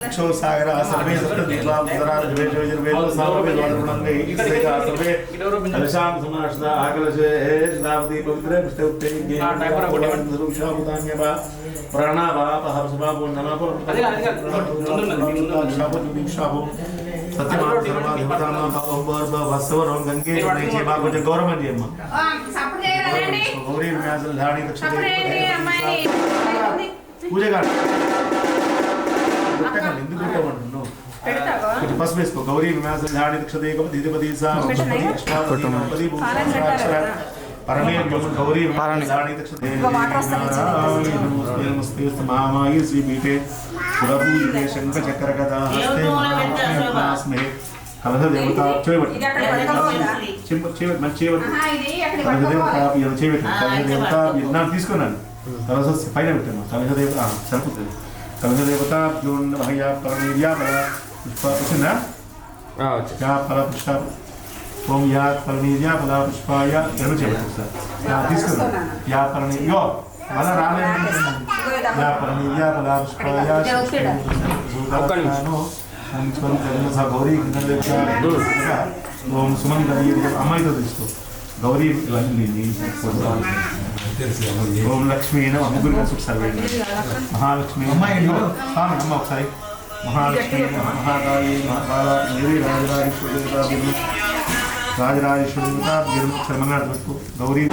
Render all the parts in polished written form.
सागरा सर्वे सप्तदीपावसरा वेदो सामवे द्वारमणंगे इसेका सर्वे अलशाम समाश्दा आकलशे शताब्दी पवित्र पुष्टउत्ते ज्ञानरूषाभूतान्यवा प्राणावा पहर्षभावो ननापो शापो दीक्षापो सत्यमान सर्वा देवतानां पावोर्ब वसवरो गंगे जनेचे बागो जे गौरमंजी अम्मा सपरे రండి गौरी म्याजल धाणी दक्षिणे अम्माई पूजा कर फस्ट बेस को गौरी विमास धाणी दक्षते को दीदिपति सा अष्टापति नवपति भूषण परमे गौरी धाणी दक्षते नमस्ते महामायी श्री पीठे सुरभूषिते शंख चक्र गदा हस्ते महास्मे कलह देवता चेवट चेवट मन चेवट कलह देवता ये चेवट कलह देवता ना తీసుకున్నాను कलह పైన పెట్టాను कलह देवता సరిపోతుంది कलह देवता जोन भैया परमेरिया बड़ा पुष्पा पुष्पा क्या पला पुष्पा ओम या परमेरिया बड़ा पुष्पाया क्या चाहिए सर या दिसको या परमेरिया वाला रामे या परमेरिया बड़ा पुष्पाया जोदानो हम चल करने सा गौरी किधर देखा ओम सुमन गरी अम्माई तो दिसको गौरी लक्ष्मी ओम लक्ष्मी नमः मुगुर का सुख सर्वे महालक्ष्मी अम्माई स्वामी अम्मा ఒకసారి महालक्ष्मी महाकाली महाकाला देवी राजराजेश्वरी मंगल गौरी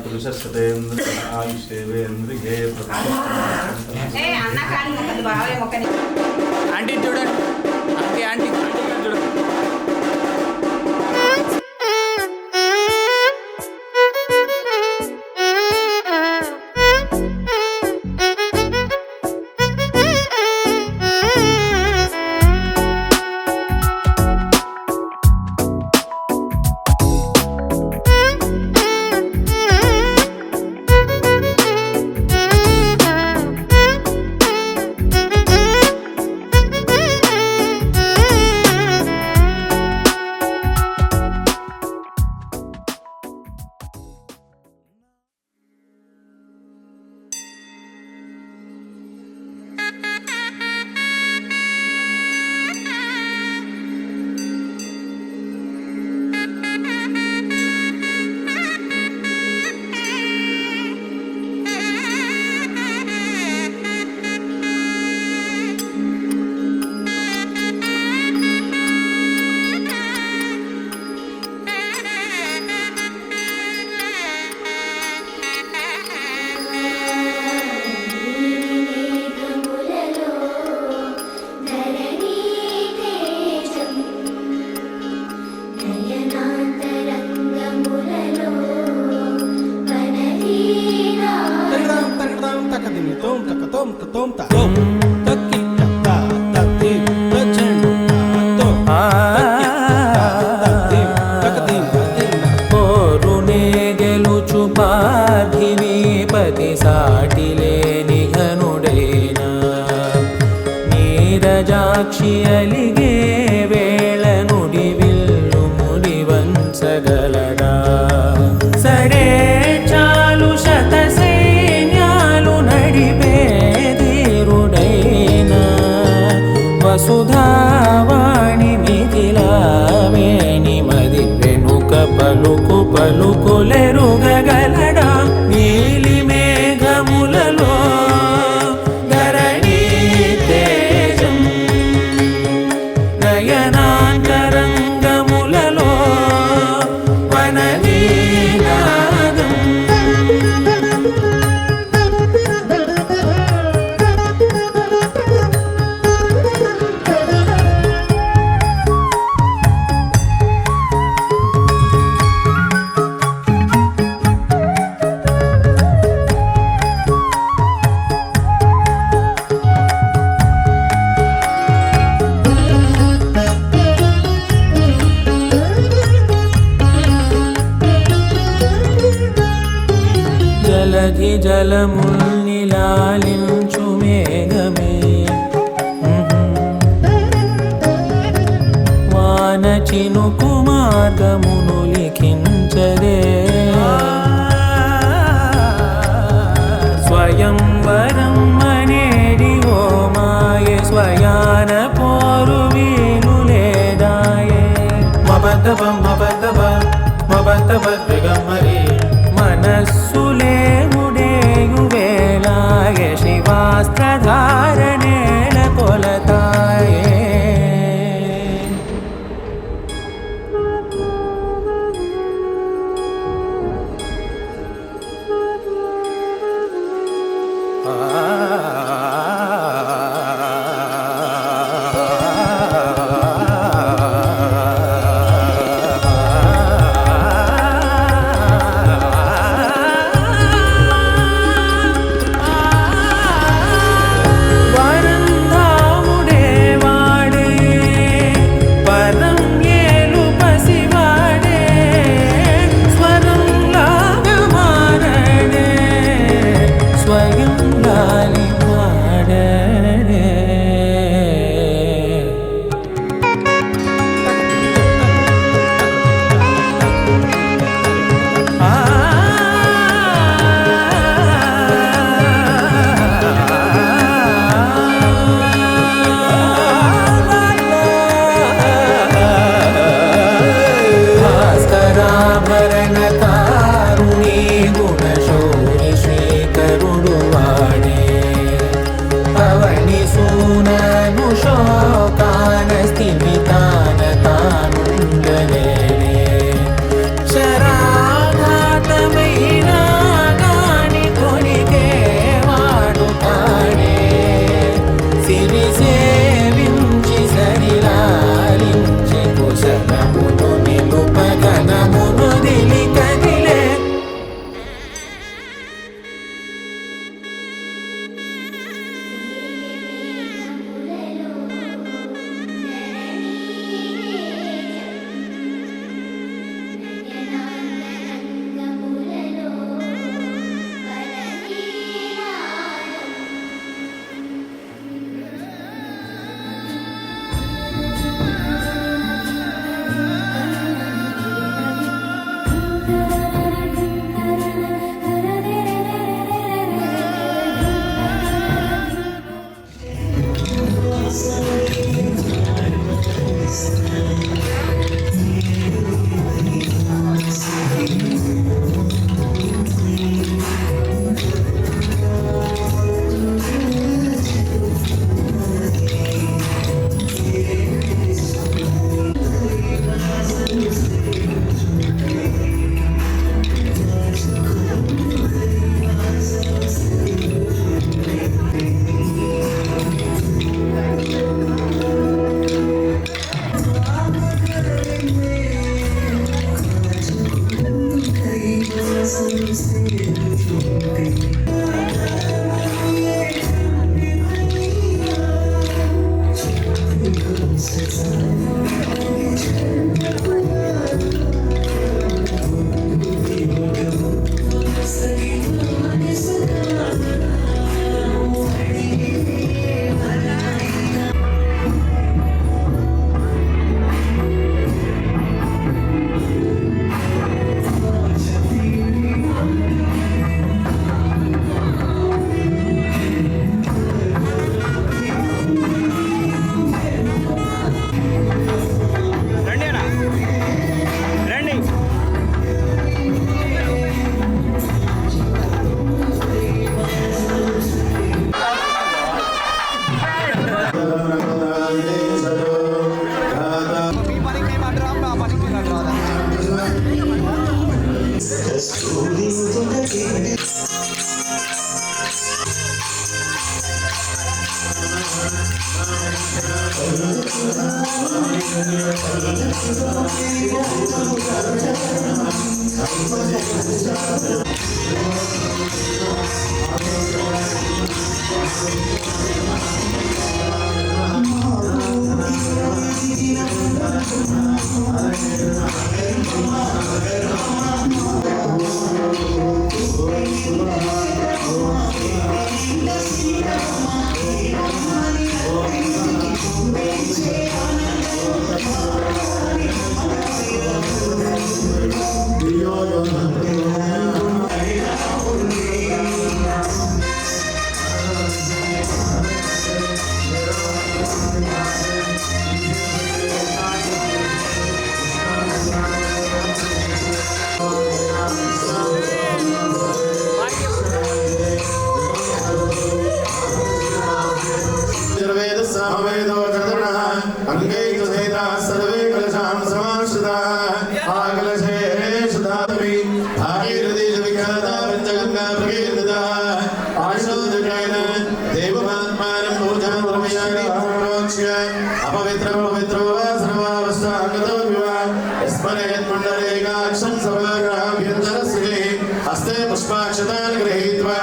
पुरुष आंटी చూడండి आंटी చూడండి ನೀರಜಾಕ್ಷಿ ಅಲಿಗೆ ವೇಳ ನುಡಿವಿಲ್ಲು ಮುಡಿವಂಚಗಲದ ಸಡೆ ಚಾಲು ಶತ ಸೈನ್ಯಾಲು ನಡಿಬೇದಿರುಡೈನ వసుధావాణి మిథిలావేణి మది వెనుక పలుకు పలుకులెరుగగలడా నీలి మేఘములలో ధరణీ తేజం నయనాంతరంగములలో వననీనాదం జలధి జలముల్ని లాలించు మేఘమే వాన చినుకు మార్గమును లిఖించదే స్వయంవరం అనేడి ఓ మాయే స్వయాన పోరు వీలు లేదాయే మబద్దబ మబద్దబ మబద్దబ దిగమ్మరి మనస్సులే ముడేయు వేళాయ శివాస్త్రధారణేల కొలతాయే हस्ते पुष्पाक्षतान् गृहीत्वा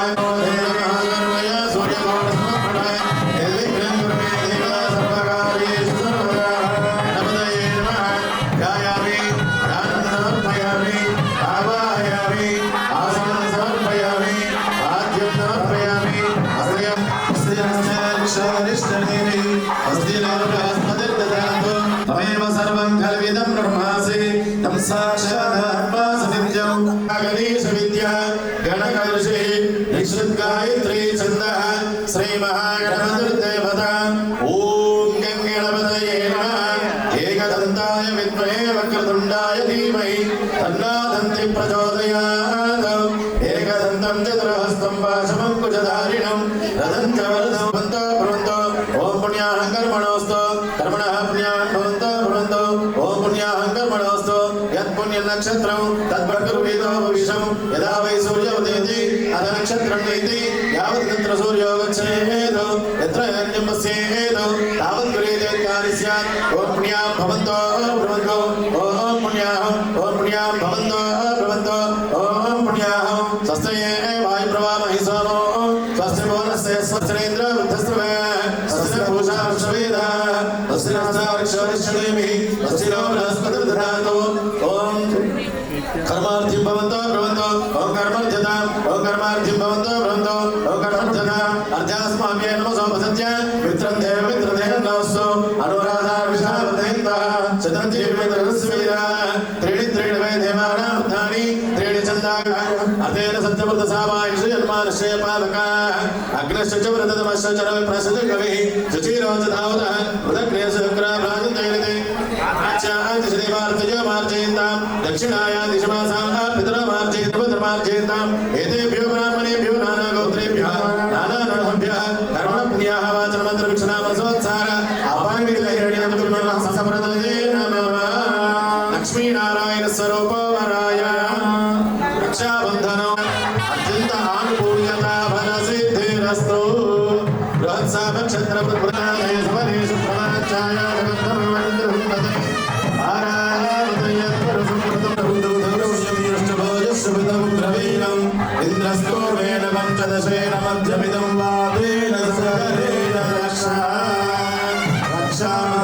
तमेव सर्वं कल्विदं ब्रह्मासि तं साक्षादात्मासनित्यं गणेश विद्या गणकर्षि निश्रुतगायत्री छन्दः श्री महागणपतिर्देवता ॐ गणपतये नमः एकदन्ताय विद्महे वक्रतुण्डाय धीमहि तन्नो दन्ति प्रचोदयात् एकदन्तं चतुर्हस्तं पाशमङ्कुशधारिणं रथं च वरदं बन्तो भवन्तो ॐ पुण्याहं कर्मणोऽस्तु कर्मणः पुण्यान् भवन्तो भवन्तो ॐ पुण्याहं कर्मणोऽस्तु यत् पुण्यनक्षत्रं तद्भर्गुर्वेदो भविष्यं यदा वै सूर्योदयति अथ नक्षत्रं नैति यावत् तत्र सूर्यो गच्छेत् यत्र यज्ञं पश्येत् तावत् कुर्यात् कार्य स्यात् ॐ पुण्यां भवन्तो भवन्तो ॐ पुण्याहं भवन्तो भवन्तो ॐ पुण्याहं स्वस्ति वायुप्रवामहि सोमो स्वस्ति भुवनस्य स्वस्तिरेन्द्र वृद्धस्त्रवे स्वस्ति पूषा वृषवेदा स्वस्ति नक्षत्रक्षरिष्यदेमि स्वस्ति नो बृहस्पतिर्दधातु ॐ कर्मार्थिं भवन्तो भवन्तो ॐ कर्मर्ध्यताम् ॐ कर्मार्थिं भवन्तो भवन्तो ॐ कर्मर्ध्यताम् अर्ध्यास्माभ्ये नमो वसत्य मित्रं देव नमस्तु अनुराधार्विषावदेन्दः शतञ्जीवितरस्वीरा त्रीणि वै देवानां बुद्धानि त्रीणि चन्दाः अतेन सत्यवृतसावायुषु जन्मानश्चय पादकाः अग्नश्च च वृततमश्च च रविप्रसज कविः शुचिरो च धावतः पृथक्क्रियशुक्राभ्राजन्तैरिते आचार्यदेवार्तजमार्जयन्तां दक्षिणाया दिशमासाः पितरमार्जयन्ताम् एतेभ्यो ब्राह्मणेभ्यो नानागोत्रेभ्यः नानानर्हभ्यः कर्मपुण्याः वाचनमन्त्रभिक्षणामसोत्सार अपाङ्गिलहिरण्यं समप्रदये नमः लक्ष्मीनारायण स्वरूपो वराय रक्षाबन्धनो अत्यन्त आनुकूल्यता फलसिद्धिरस्तु बृहत्सामक्षत्रप्रदाने समनेषु प्रमाणच्छाया जगद्धर्ममन्त्रहुन्दते आराधनयत्परसुकृतमरुन्दुधौरवश्यमीरश्चभोजस्वपितमुग्रवीणम् इन्द्रस्तोमेन पञ्चदशेन मध्यमिदं वादेन सहरेण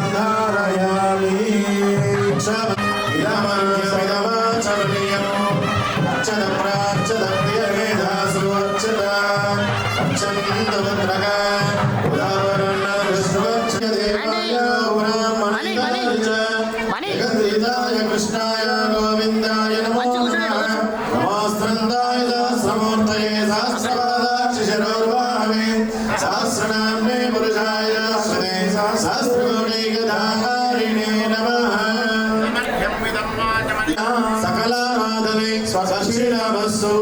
रक्षामन्धारयामि इदमर्यमिदमाचरणीयम् अर्चन प्रार्चन प्रियमेधासुवर्चना अर्चन्तवत्रका उदावरण विश्वच्च देवाय ब्राह्मणाय च जगद्गीताय कृष्णाय गोविन्दाय नमो नमः नमोऽस्त्रन्दाय सहस्रमूर्तये सहस्रपादाक्षिशिरोर्वाहवे सहस्रनाम्ने पुरुषाय सहस्रकोटिगदाहारिणे नमः सकलाराधने स्वदक्षिणमस्तु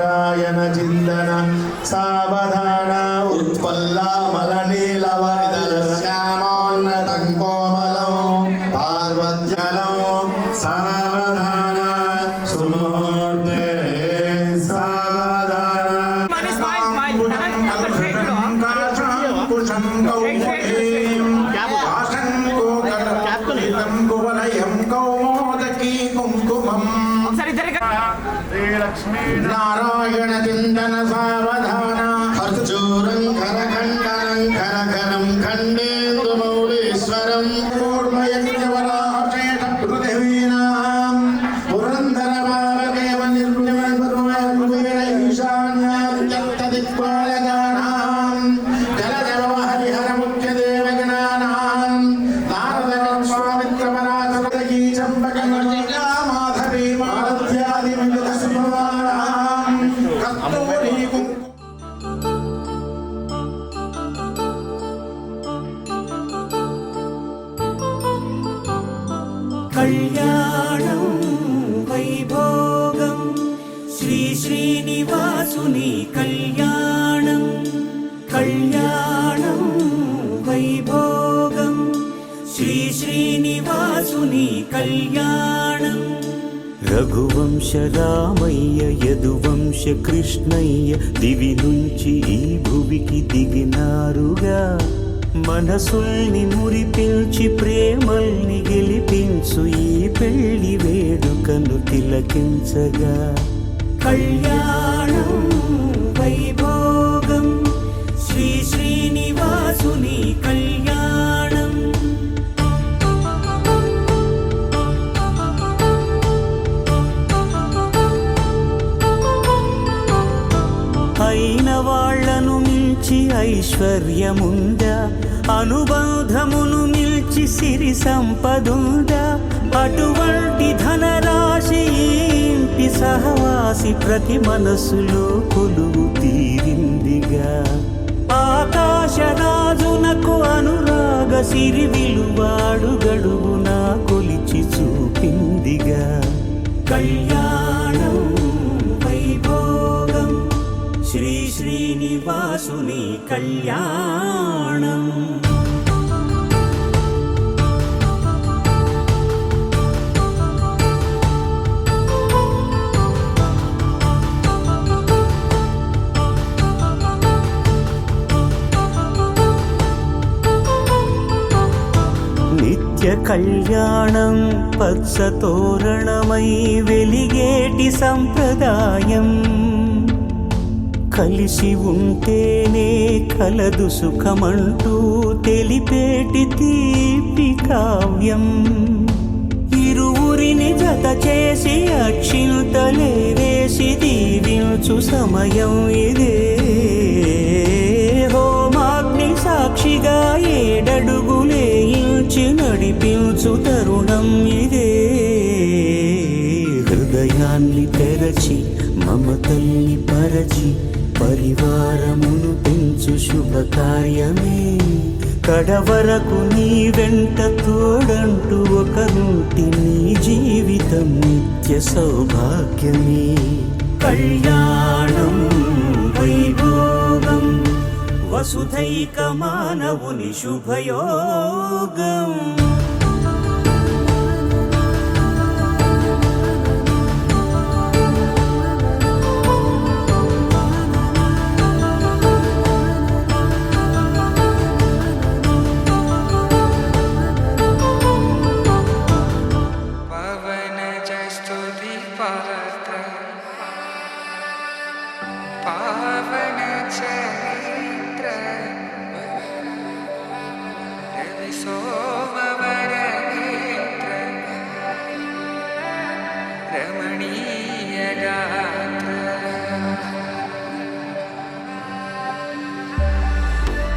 रायन चिन्दन सावधान उत्पल्ला मलनीलवरिदश्यामोन्नतं कोमलं पार्वत्यलं सावधान सुमूर्ते सावधान పౌరుషం కౌముదీం ఆశంకోకలం కువలయం కౌమోదకీ కుంకుమం నారాయణ చింతన సావధాన ఖర్చూరం ఖరఖండనం ఖరఖరం ఖండేందు మౌళీశ్వరం కూర్మయజ్ఞవరాశేష పృథివీనాం పురంధర భావదేవ నిర్విమర్మయ ఈశాన్యాదిక్పాలగానాం జలదేవ హరిహర ముఖ్య దేవగణానాం నారద విశ్వామిత్ర పరాశరదీ చంపక మాధవీ మాలత్యాది వివిధ శుభవానాం కస్తూరీ కళ్యాణం వైభోగం శ్రీ శ్రీనివాసుని కళ్యాణం కళ్యాణం వైభోగం శ్రీ శ్రీనివాసుని కళ్యాణం రఘువంశ రామయ్య యదువంశ కృష్ణయ్య దివి నుంచి ఈ భువికి దిగినారుగా మనసుల్ని మురిపించి ప్రేమల్ని గెలిపించు ఈ పెళ్లి వేడుకను తిలకించగా కళ్యాణం వైభోగం శ్రీ శ్రీనివాసుని కళ్యాణం అయిన వాళ్లను మించి ఐశ్వర్యముందా అనుబంధమును మిల్చి సిరి సంపదుందా అటువంటి ధనరాశి ఈ ఇంటి సహవాసి ప్రతి మనసులో కొలువు తీరిందిగా ఆకాశరాజునకు అనురాగ సిరి విలువాడు గడుగునా కొలిచి చూపిందిగా కళ్యాణం వైభోగం శ్రీ శ్రీనివాసుని కళ్యాణం నిత్య కళ్యాణం పచ్చ తోరణమై వెలిగేటి సంప్రదాయం కలిసి ఉంటేనే కలదు సుఖమంటూ తెలిపేటి తీపి కావ్యం ఇరువురిని జత చేసి అక్షింతలే వేసి దీవించు సమయం ఇదే హోమాగ్ని సాక్షిగా ఏడడుగులే ఇంచి నడిపించు తరుణం ఇదే హృదయాన్ని తెరచి మమతల్ని పరచి పరివారమును పెంచు శుభకార్యమే కడవరకు నీ వెంట తోడంటూ ఒకరుంటి నీ జీవితం నిత్య సౌభాగ్యమే కళ్యాణం వైభోగం వసుధైక మానవుని శుభయోగం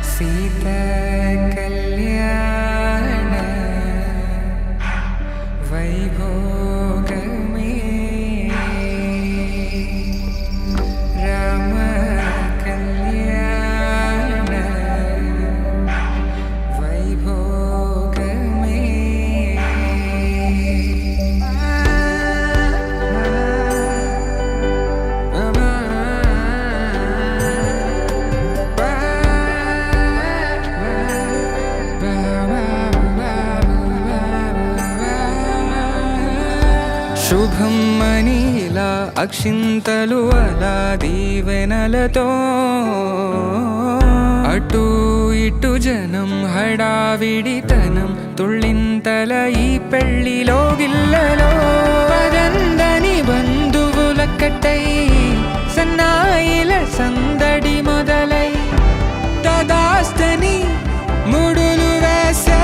सीता कल्याण वैभोग में राम कल्याण वैभोग శుభం మనీలా అక్షింతలు అలా దీవెనలతో అటు ఇటు జనం హడావిడితనం తుళ్ళింతల ఈ పెళ్లిలో గిల్లలో పదందని బంధువులక్కటై సన్నాయిల సందడి మొదలై తదాస్తని ముడులు వేసే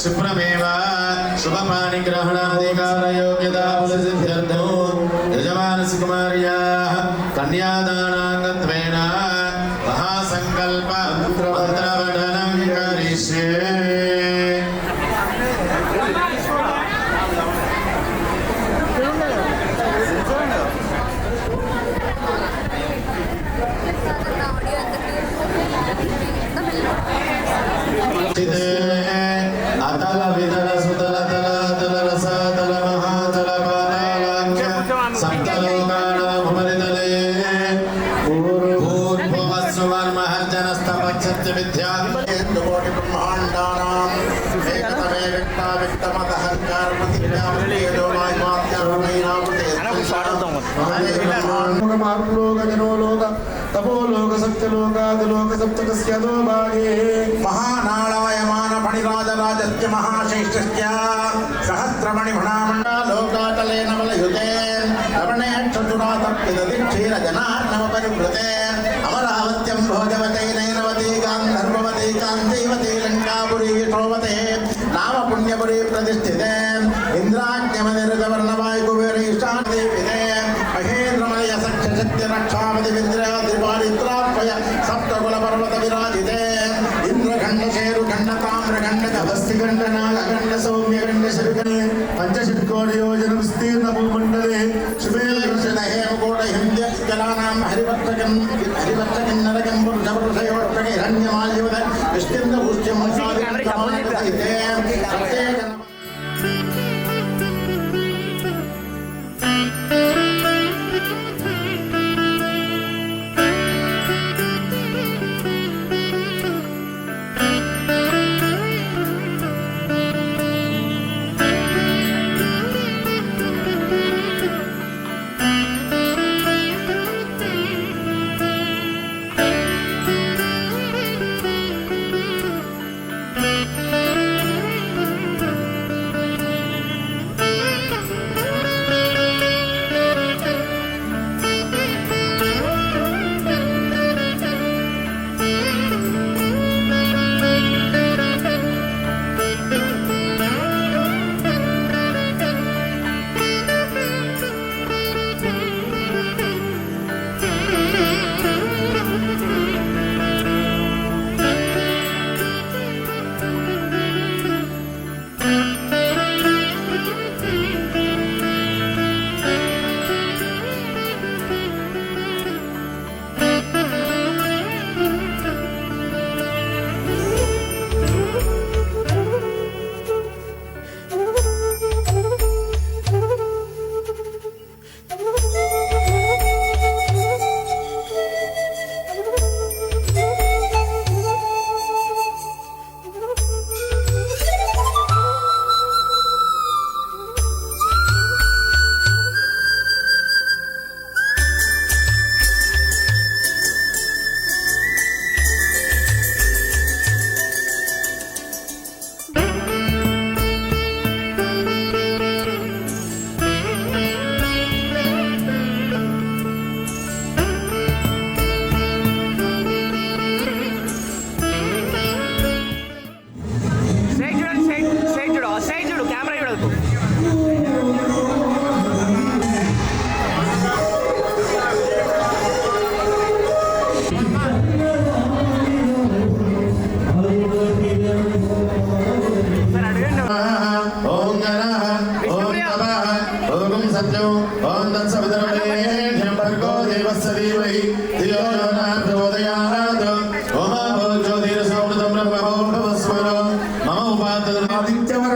शुभ्रमेव शुभपाणिग्रहणाधिकारयोग्यता फलसिद्ध्यर्थो यजमानस्य कुमार्याः कन्यादानाङ्गत्वेन महासङ्कल्प मन्त्रवदनं करिष्ये। अतल वितल सुतल तल तल रस तल महातल पातालाख्य सप्तलोकानामरितले भूर्भुवस्सुवर्महर्जनस्तपच्छत्य विद्या कोटि ब्रह्माण्डानाम् एकतमे विक्ता विक्तमतहङ्कार प्रतिज्ञामृतेजो वायुमात्यामैनामृते लोक तपो लोक सप्तलोकादिलोक सप्तकस्यदो भागे महानारायमान फणिराजराजस्य महाश्रेष्ठस्य सहस्रमणिभणामण्डा लोकातले नवलयुते लवणेक्षचुरातप्यदधिक्षीरजनार्णवपरिवृते अमरावत्यं भोजवते नैनवती गान्धर्ववती काञ्चैवती लङ्कापुरी शोभते नाम पुण्यपुरी प्रतिष्ठिते इन्द्राज्ञमनिर्गवर्णवायुकुबेरैशान्तिविदे महेन्द्रमलय सख्यशक्तिरक्षावति विन्द्रादिपारित्रात्मय सप्तकुलपर्वत विराजिते इंद्रखण्डशेरुखण्डताम्रखण्डकभस्तिखण्ड नागखण्ड सौम्यखण्ड शर्कणे पंचशतकोटियोजन विस्तीर्ण भूमण्डले शुभे हेमकोट हिन्द्य जलानां हरिवक्षकिन्नरकं पुरुषपुरुषयोष्टके हिरण्यमाल्यवद विष्णुभूष्यं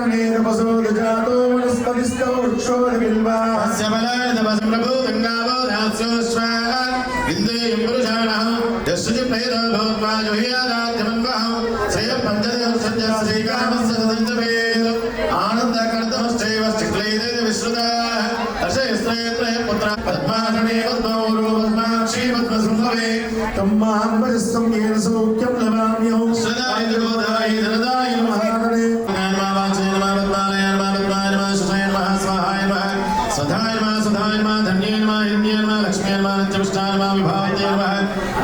तपसोदजातो वनस्पतिस्थो वृक्षोऽधिबिल्वा अस्य बलाय तपसं प्रभो गङ्गावो धास्योऽश्वाः विन्देयं पुरुषाणः यस्य प्रेतो भूत्वा जुह्यादात्यमन्वः श्रेयः पञ्चदेव सज्जः श्रीकामस्य सदञ्जवेद आनन्दकर्तमश्चैव शुक्लैदेव विश्रुताः दशयस्त्रयत्रय पुत्रः पद्मासने पद्मौरो पद्माक्षी पद्मसुम्भवे तं मां भजस्तं येन सौख्यं लभाम्यौ सदाय जगोदाय धनदाय महागणे नमः पद्मालय नमः पद्माय नमः सुधाय नमः स्वाहाय नमः सदाय नमः सुधाय नमः धन्ये नमः हिरण्ये नमः लक्ष्मी नमः नित्यपुष्टाय नमः विभावते नमः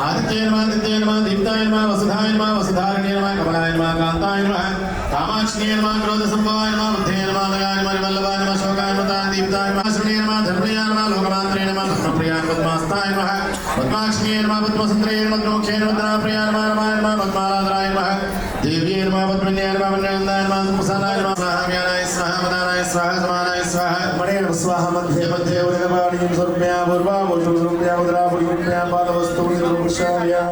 आदित्ये नमः दीप्ताय नमः वसुधाय नमः वसुधारिणे नमः कमलाय नमः कान्ताय नमः कामाक्षिणे नमः क्रोधसम्भवाय नमः बुद्धे नमः मयाय नमः वल्लभाय नमः शोकाय नमः दीप्ताय नमः श्रीणे नमः धर्मप्रियाय नमः लोकमात्रे नमः पद्मप्रियाय पद्मास्ताय नमः पद्माक्षिणे नमः पद्मसुन्दरे नमः पद्ममुखे नमः पद्मप्रियाय नमः रमाय नमः पद्माराधनाय नमः देव्ये नमः पद्मन्याय नमः वन्यनन्दाय नमः प्रसन्नाय नमः स्वाहाय स्वाहा मदानाय स्वाहा समानाय स्वाहा मणेन स्वाहा मध्ये मध्ये उदकपाणिं स्वरूप्या पूर्वा मूर्तिं स्वरूप्या मुद्रा पूर्वज्ञा पादवस्तूनि स्वरूपशाया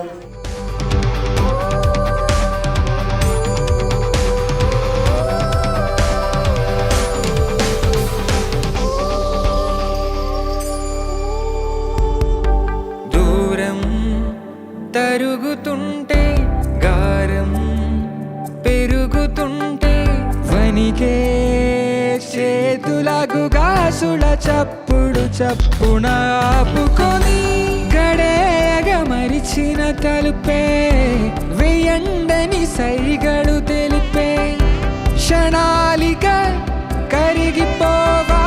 దూరం తరుగుతుంటే గారం పెరుగుతుంటే వనికే చేతులకు గాసుల చప్పుడు చప్పున ఆపుకొని గడేయగ మరిచిన తలుపే వెయ్యండని సైగడు తెలిపే క్షణాలిక కరిగిపోవా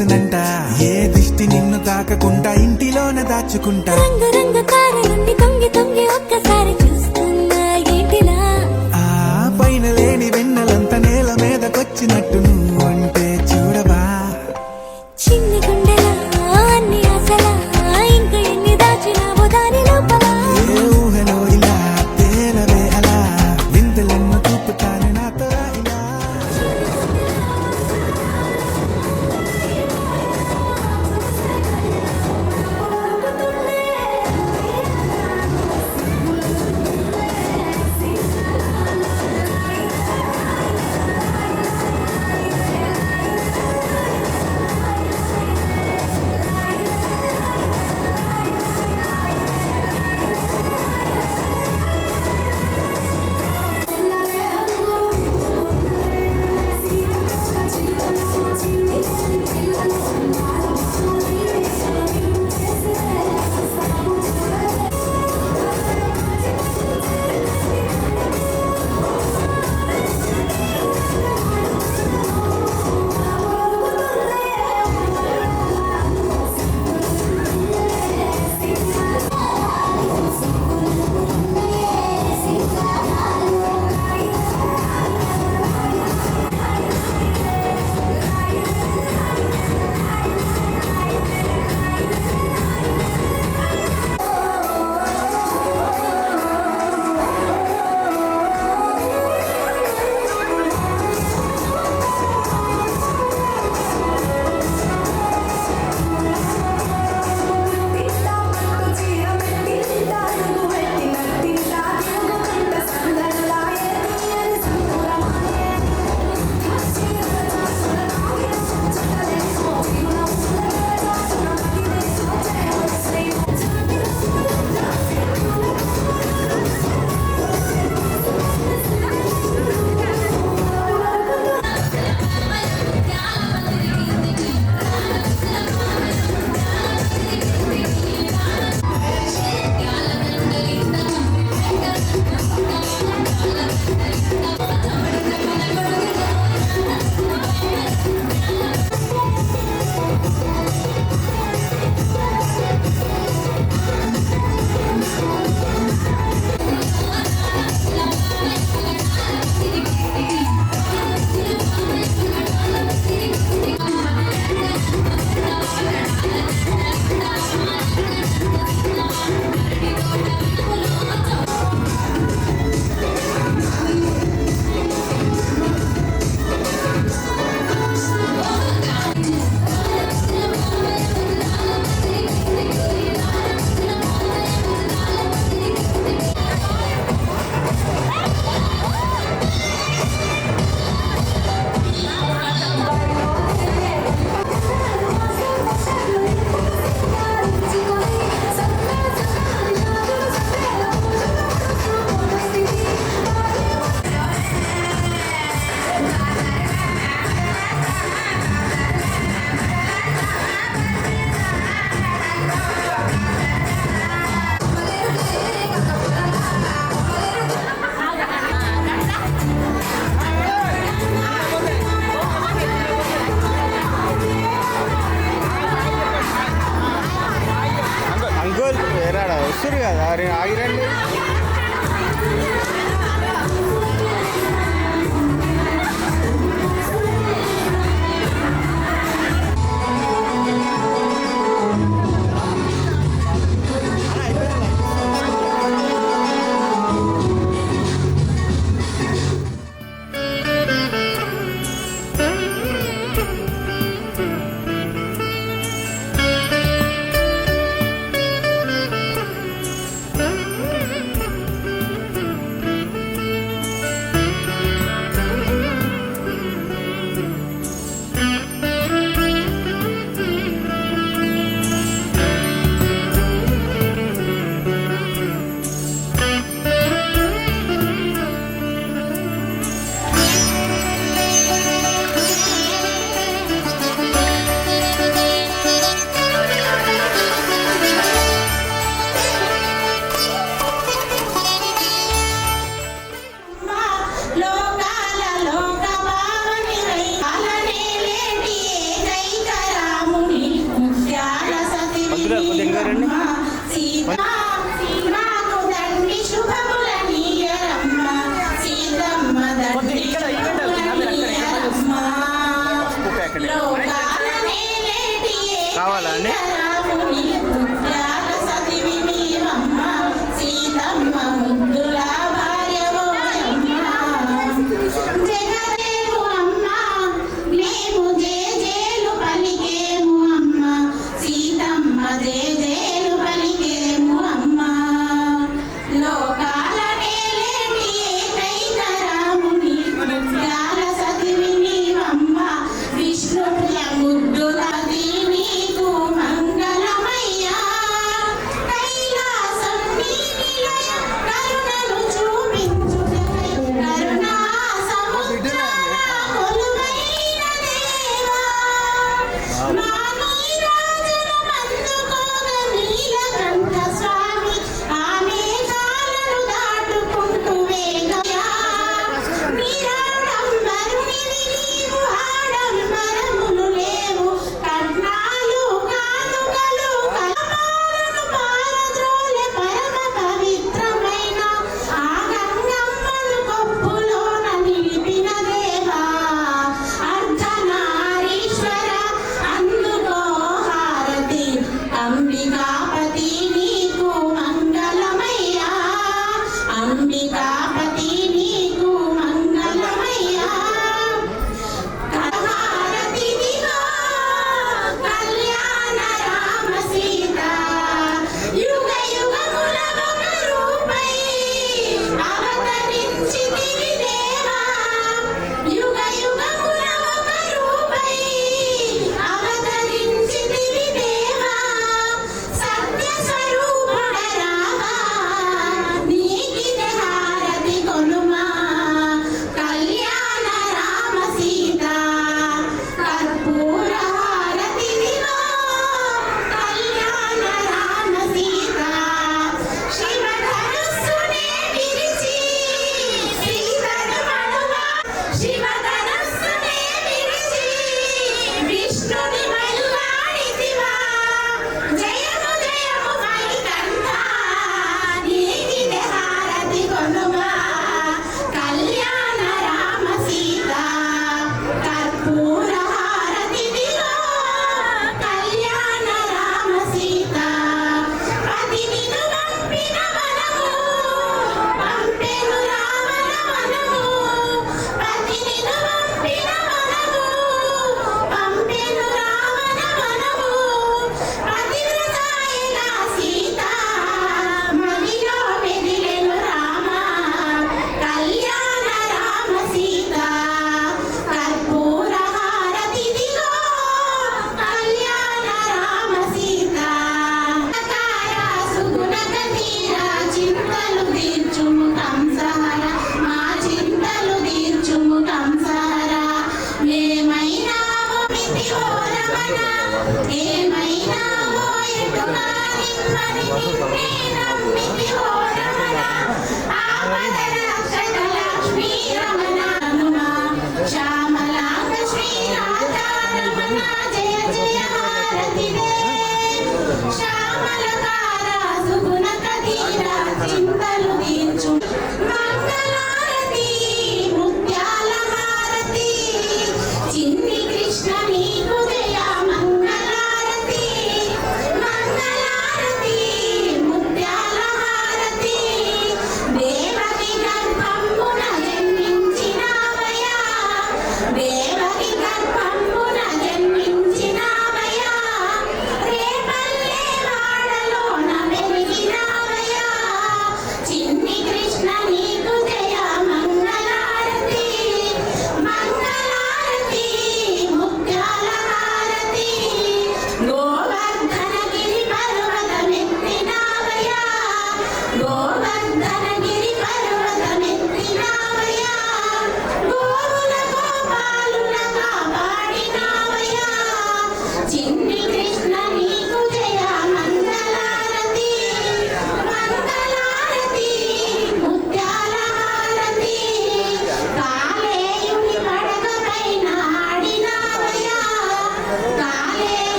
తెలుసునంట. ఏ దిష్టి నిన్ను తాకకుండా ఇంటిలోన దాచుకుంటా. రంగు రంగు కారు నుండి తొంగి తొంగి ఒక్కసారి చూస్తున్నా ఏంటిలా? ఆ పైన లేని వెన్నెలంత నేల మీదకొచ్చినట్టు నువ్వు అంటే చూడవా. చిన్ని గుండెలా అన్ని ఆశలా ఇంకా ఎన్ని దాచినావో దాని లోపల. ఏ ఊహలో ఇలా తేలవే అలా వింతలెన్నో చూపుతాను నాతో రా ఇలా. వస్తారు కదా ఆగిరండి. కొద్దిగా ఇంకా రండి. కావాలా అండి?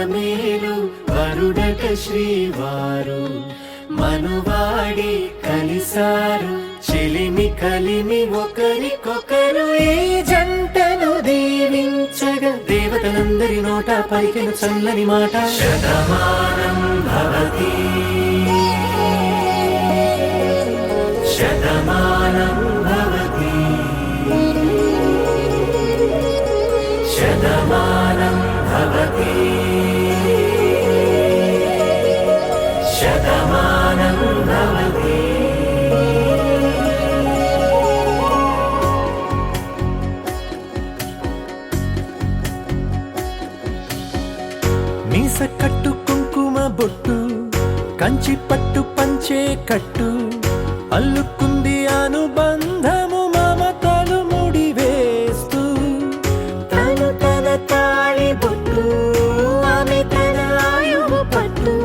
అలమేలు వరుడట శ్రీవారు మనువాడి కలిసారు చెలిమి కలిమి ఒకరికొకరు ఈ జంటను దీవించగా దేవతలందరి నోట పలికిన చల్లని మాట శతమానం భవతి శతమానం భవతి శతమానం భవతి శతమానం భవతి మీస కట్టు కుంకుమ బొట్టు కంచి పట్టు పంచే కట్టు అల్లుకుంది అనుబంధము మమతలు ముడివేస్తూ తను తన తాళి బొట్టు ఆమె తన ఆయువు పట్టు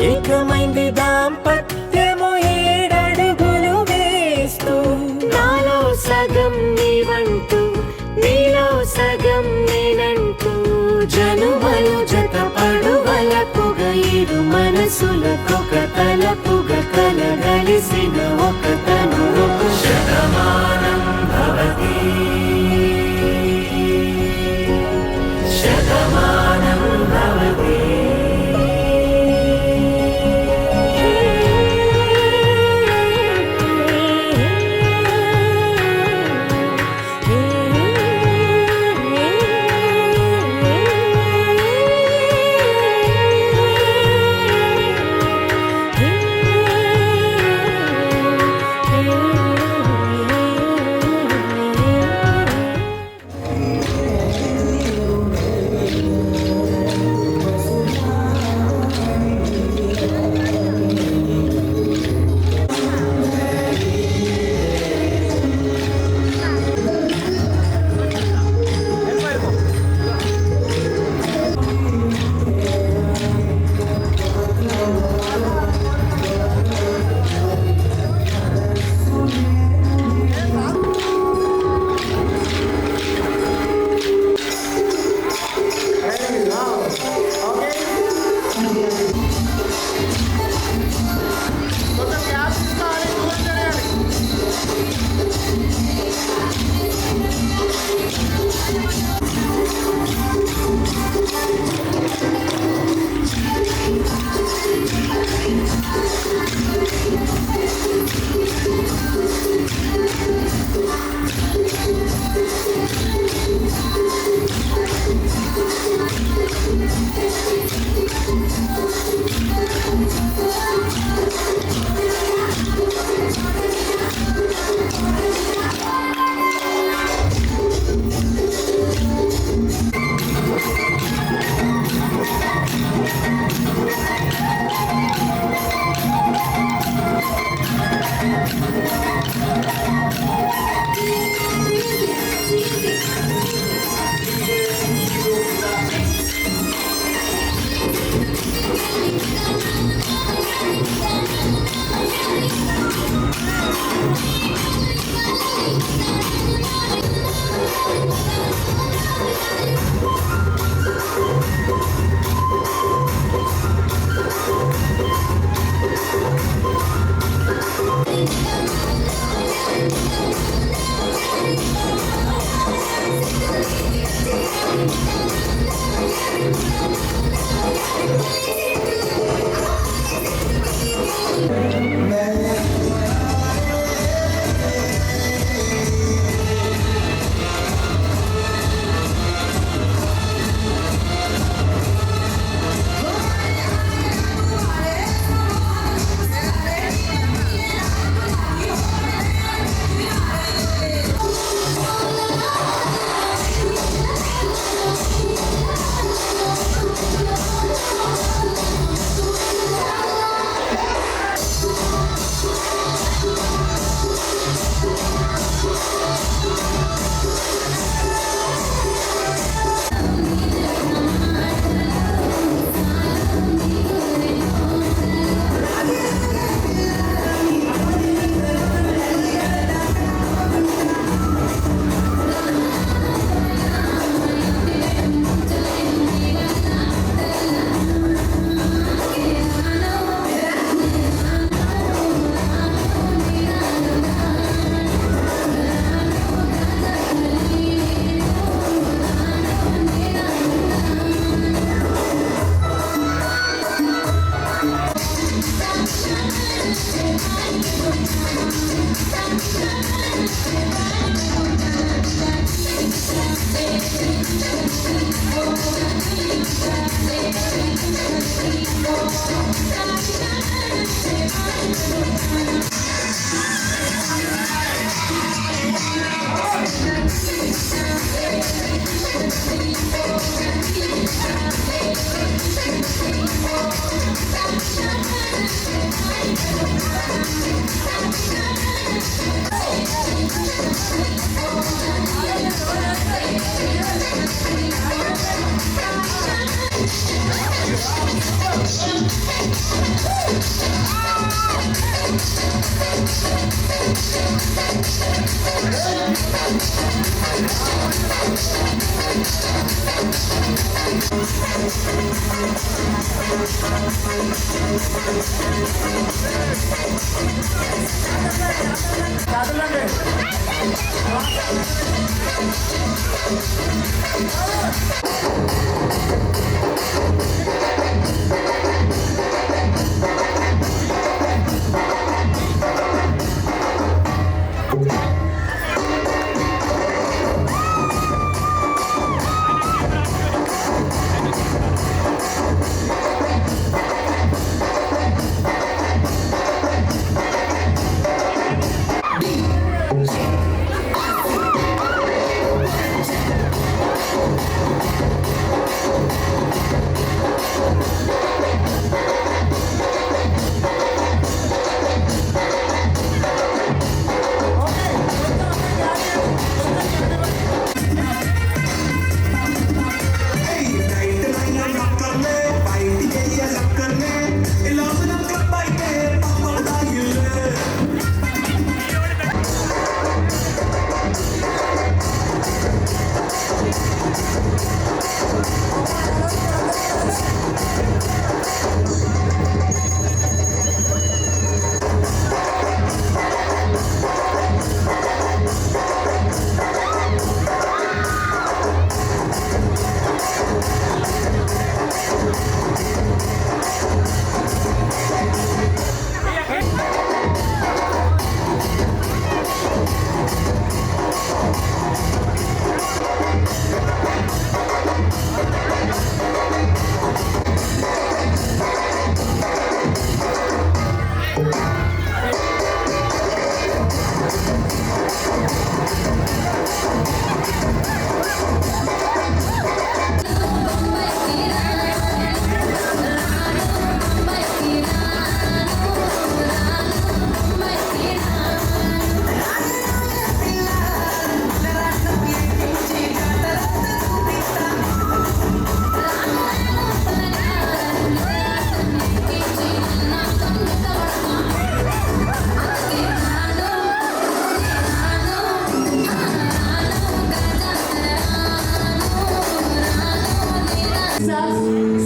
ఏకమైంది దాంపత్యము 7 అడుగులు వేస్తూ నాలో సగం నీవంటూ నీలో సగం నేనంటూ జనుమలు జతపడువలపుగ ఇరు మనసులకొక తలపుగ కలగలిసిన ఒక తను శతమానం భవతి శతమానం భవతి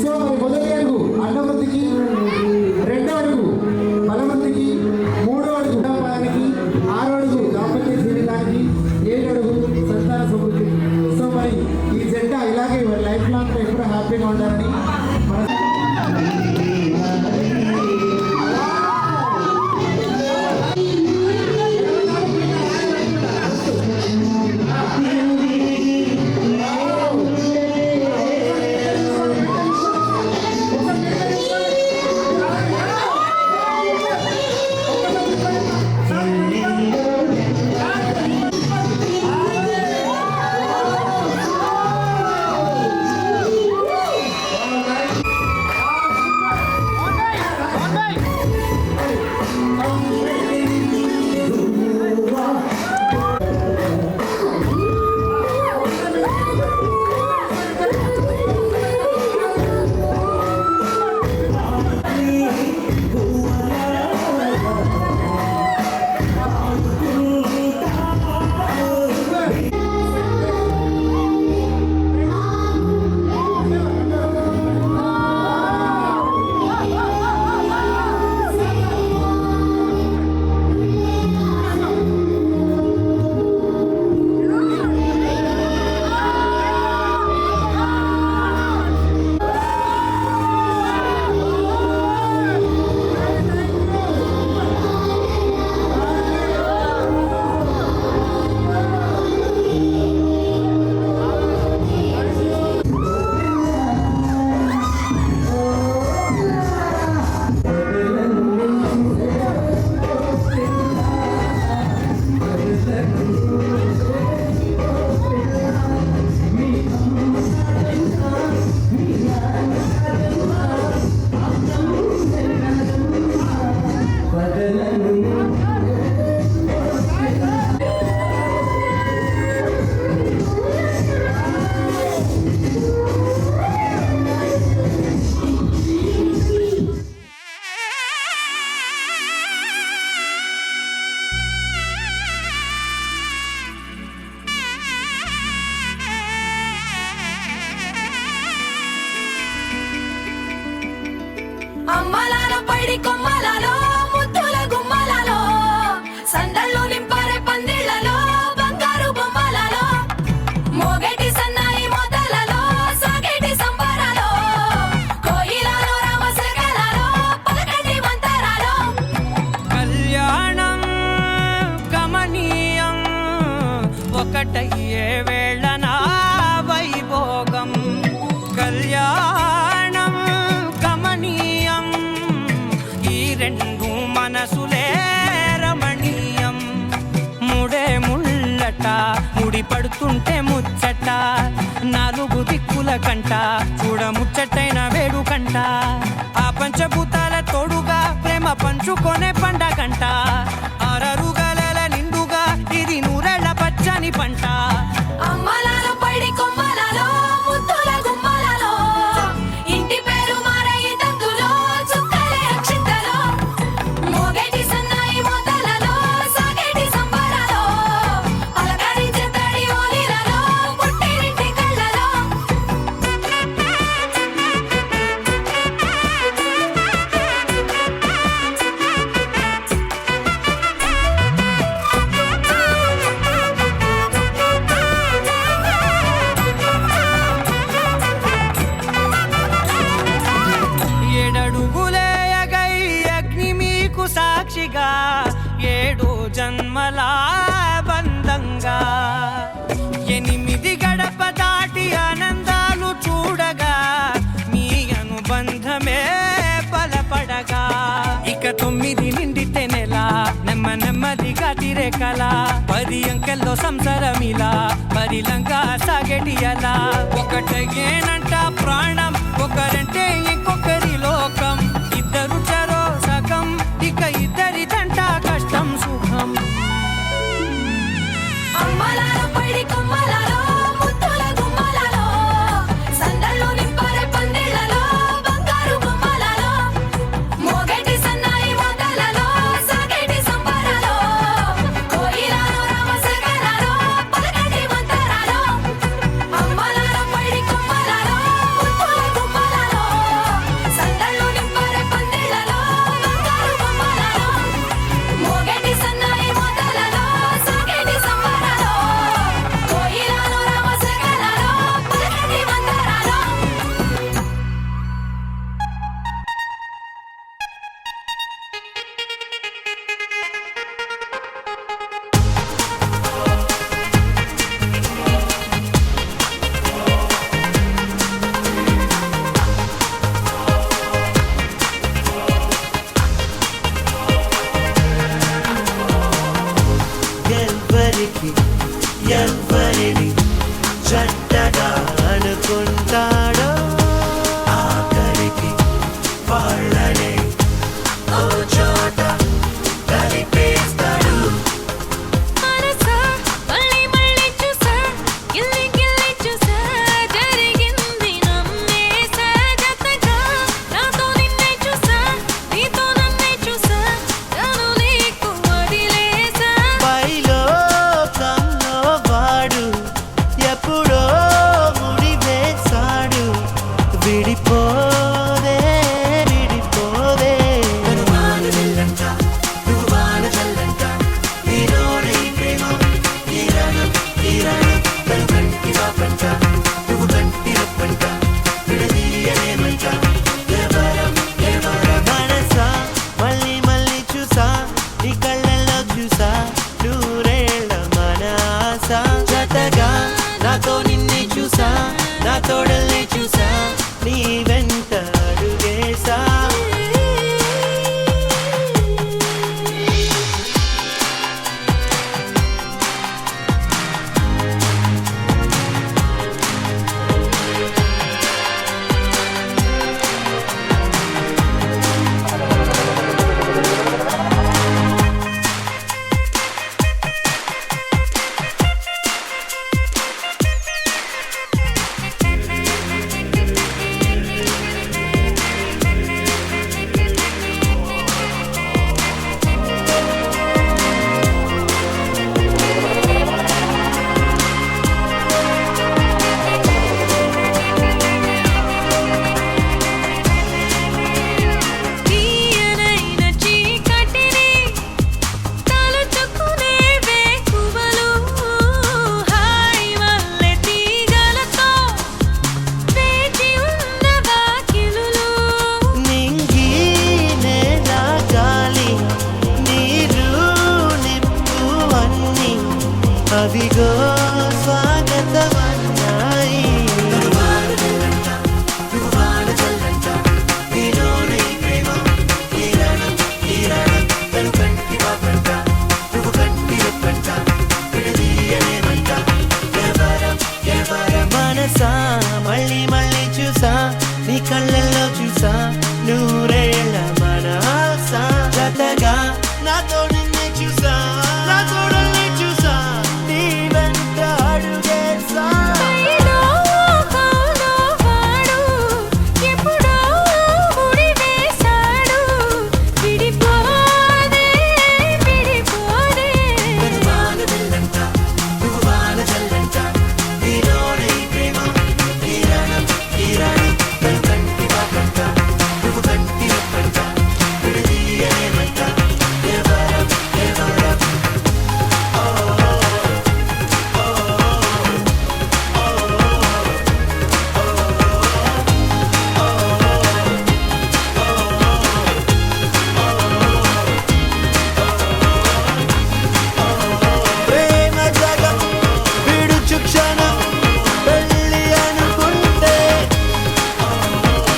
సో మరి మొదటి అడుగు అన్నవృద్ధికి, రెండో అడుగు బలవృద్ధికి, మూడో అడుగు కుటుంబానికి, ఆరో అడుగు దాంపత్య జీవితానికి, ఏడో అడుగు సంతాన సమృద్ధికి. సో మరి ఈ జెండా ఇలాగే లైఫ్ లాంగ్ ఎప్పుడు హ్యాపీగా ఉండాలని మన అమ్మలాల పైడి కొమ్మలలో ముద్దుల గుమ్మలలో సందళ్ళు నింపారే పందిళ్లలో బంగారు బొమ్మలలో మోగేటి సన్నాయి మొదలలో సాగేటి సంబరాలో కోయిలలో రామశకలలో పలకటి మంతరాలో కళ్యాణం గమనీయం ఒకటయ్యే వేళ నా వైభోగం కళ్యాణం గమనీయం ఈ రెండు మనసులే రమణీయం ముడే ముళ్ళట ముడి పడుతుంటే ముచ్చట నాలుగు దిక్కుల కంట చూడ ముచ్చటైన వేడుకంట ఆ పంచభూతాల తోడుగా ప్రేమ పంచుకొనే పండగంట ఆరరుగల నిండుగా ఇది నూరెళ్ళ పచ్చని పంట అమ్మలాల పైడి కొమ్మలలో ముద్దుల గుమ్మలలో ఇంటి పేరు మారయి తందులో చుక్కలే అక్షింతలో మోగేటి సన్నాయి మొదలలో సాగేటి సంబరాలో పలకరించే తడి ఓలిలలో పుట్టినింటి కళ్ళలో ఏడడుగులేయగై అగ్ని మీకు సాక్షిగా ఏడు జన్మల బంధంగా 8 గడప దాటి ఆనందాలు చూడగా మీ అనుబంధమే బలపడగా ఇక 9 నిండితే నెల నెమ్మదిగా తిరేకల 10 అంకెల్లో సంసారమిలా పరిలంగా సాగేటి అలా ఒకటేనంట ప్రాణం ఒకరంటే ఇంకొకరి లోకం ఇద్దరు చరో సగం ఇక ఇద్దరిదంట కష్టం సుఖం అమ్మలాల పైడి కొమ్మలలో ముద్దుల గుమ్మలలో సందళ్ళు నింపారే పందిళ్లలో బంగారు బొమ్మలలో మోగేటి సన్నాయి మొదలలో సాగేటి సంబరాలో కోయిలలో రామశకలలో పలకటి మంతరాలో అమ్మలాల పైడి కొమ్మలలో ముద్దుల గుమ్మలలో సందళ్ళు నింపారే పందిళ్లలో బంగారు బొమ్మలలో మోగేటి సన్నాయి మొదలలో సాగేటి సంబరాలో కోయిలలో రామశకలలో పలకటి మంతరాలో ఎవ్వరికి ఎవ్వరిని చెడ్డగా అనుకుంటాడో ఆఖరికి వాళ్ళనే ఓ చోట కలిపేస్తాడు మనసా మళ్ళీ మళ్ళీ చూసా గిల్లి గిల్లి చూసా జరిగింది నమ్మేసా జతగా నాతో నిన్నే చూసా నీతో నన్నే చూసా తను నీకు వదిలేసా పైలో కల్లో వాడు ఎప్పుడో ముడివేశాడు విడిపోదే విడిపోదే వాన వెళ్ళంట నువ్వు వాన చల్లంట ఈరోడే ఈ ప్రేమ ఈరాణం తను కంటి పాపంట నువ్వు కంటి రప్పంట విడదీయలేమంట ఎవరం మనసా మళ్ళీ మళ్ళీ చూసా నీ కళ్ళల్లో చూసా నూరేళ్ళ మన ఆశ జతగా నాతో నిన్నే చూసా నా తోడల్నే చూసా నీ వెంట అడుగేసా కలలో చూసా నూరేళ్ళ మన ఆశ జతగా నాతో నిన్నే చూసా నా తోడల్ని చూసా నీ వెంట అడుగేసా ఏదో కాదో వాడు ఎప్పుడో ముడివేశాడు విడిపోదే విడిపోదే వాన వెళ్ళంట నువ్వు వాన చల్లంట నీలోనే ఈ ప్రేమ తీరాణం తీరాణి తను కంటి వాకంట నువ్వు కంటి రప్పంట విడదీయలేమంట ఎవరం ఎవరం ప్రేమ జగం విడుచు క్షణం పెళ్ళి అనుకుంటే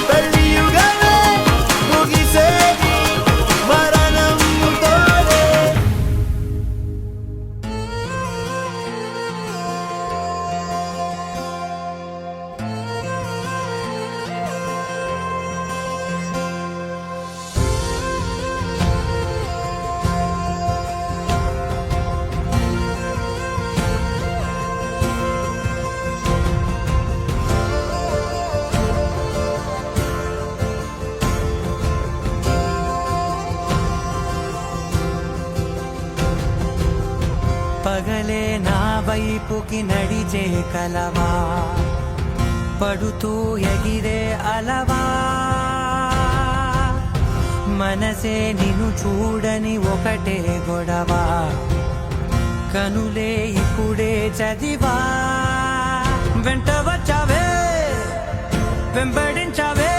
పెళ్ళి యుగమే ముగిసేది మరణంతోనే పగలే నా వైపుకి నడిచే కలవా పడుతూ ఎగిరే అలవా మనసే నిన్ను చూడని ఒకటే గొడవ కనులే ఇప్పుడే చదివా వెంట వచ్చావే వెంబడించావే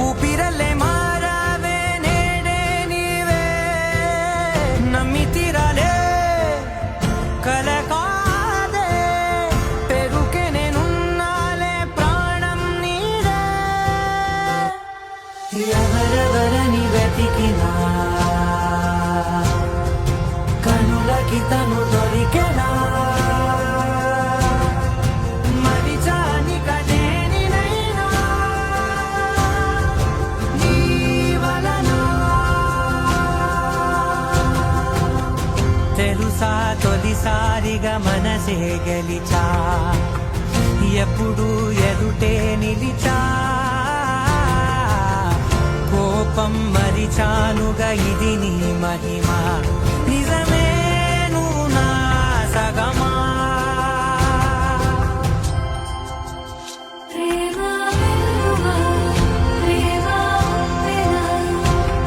ఊపిరల్లే మారావే నేడే నీవే నమ్మి తీరాలే కల కాదే పెరుకే నేనున్నాలే ప్రాణం నీదే ఎవరెవరని వెతికినా కనులకి తను దొరికెనా మరిచాని కదేనినైనా నీ వలన తెలుసా తొలిసారిగా మనసే గెలిచా ఎప్పుడు ఎదుటే నిలిచా కోపం మరిచానుగా ఇది నీ మహిమ నిజమే నువ్వు నా సగమా ప్రేమ వెలువా ప్రేమ వెనా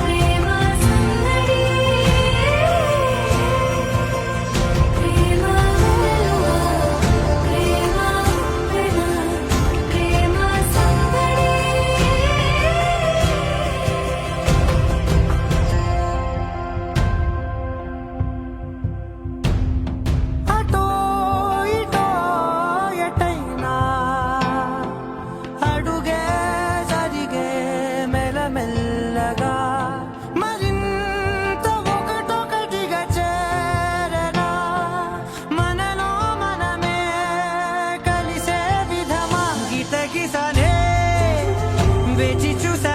ప్రేమ సందడి ప్రేమ వెలువా ప్రేమ వెనా ప్రేమ సందడి అటో ఇటో ఎటైనా అడుగే జరిగే మెల్లమెల్లగా మరింత ఒకటొకటిగా చేరగా మనలో మనమే కలిసే విధమా గితగిసనే వేచి చూసా